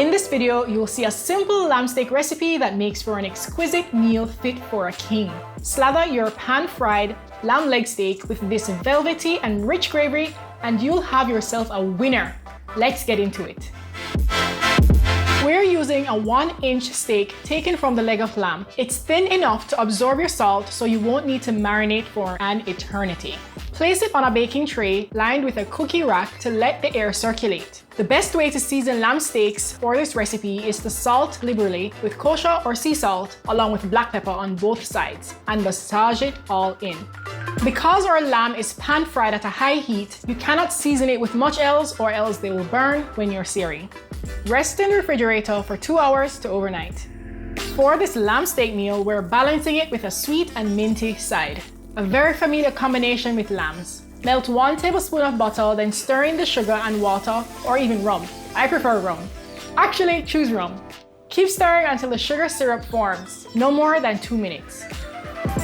In this video, you will see a simple lamb steak recipe that makes for an exquisite meal fit for a king. Slather your pan-fried lamb leg steak with this velvety and rich gravy, and you'll have yourself a winner. Let's get into it. We're using a 1-inch steak taken from the leg of lamb. It's thin enough to absorb your salt, so you won't need to marinate for an eternity. Place it on a baking tray lined with a cookie rack to let the air circulate. The best way to season lamb steaks for this recipe is to salt liberally with kosher or sea salt along with black pepper on both sides and massage it all in. Because our lamb is pan-fried at a high heat, you cannot season it with much else or else they will burn when you're searing. Rest in the refrigerator for 2 hours to overnight. For this lamb steak meal, we're balancing it with a sweet and minty side. A very familiar combination with lambs. Melt 1 tablespoon of butter, then stir in the sugar and water, or even rum. I prefer rum. Actually, choose rum. Keep stirring until the sugar syrup forms, no more than 2 minutes.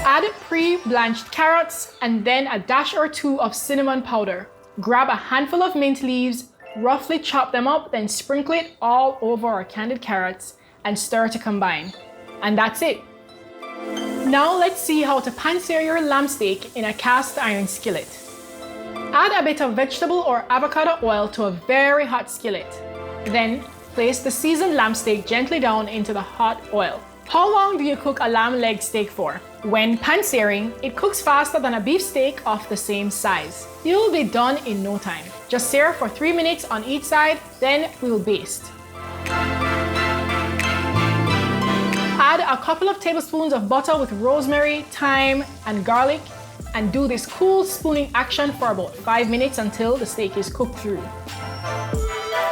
Add pre-blanched carrots and then a dash or two of cinnamon powder. Grab a handful of mint leaves, roughly chop them up, then sprinkle it all over our candied carrots and stir to combine. And that's it. Now let's see how to pan-sear your lamb steak in a cast iron skillet. Add a bit of vegetable or avocado oil to a very hot skillet. Then place the seasoned lamb steak gently down into the hot oil. How long do you cook a lamb leg steak for? When pan-searing, it cooks faster than a beef steak of the same size. You'll be done in no time. Just sear for 3 minutes on each side, then we'll baste. Add a couple of tablespoons of butter with rosemary, thyme, and garlic, and do this cool spooning action for about 5 minutes until the steak is cooked through.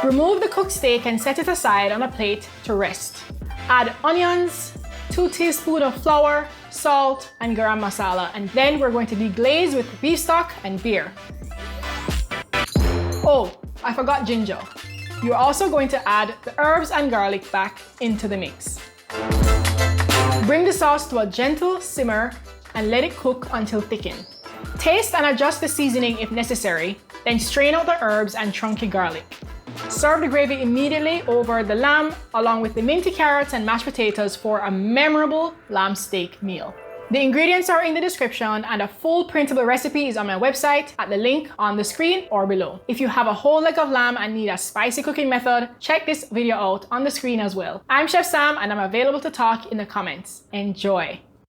Remove the cooked steak and set it aside on a plate to rest. Add onions, 2 teaspoons of flour, salt, and garam masala, and then we're going to deglaze with beef stock and beer. Oh, I forgot ginger. You're also going to add the herbs and garlic back into the mix. Bring the sauce to a gentle simmer and let it cook until thickened. Taste and adjust the seasoning if necessary, then strain out the herbs and chunky garlic. Serve the gravy immediately over the lamb along with the minty carrots and mashed potatoes for a memorable lamb steak meal. The ingredients are in the description and a full printable recipe is on my website at the link on the screen or below. If you have a whole leg of lamb and need a spicy cooking method, check this video out on the screen as well. I'm Chef Sam and I'm available to talk in the comments. Enjoy!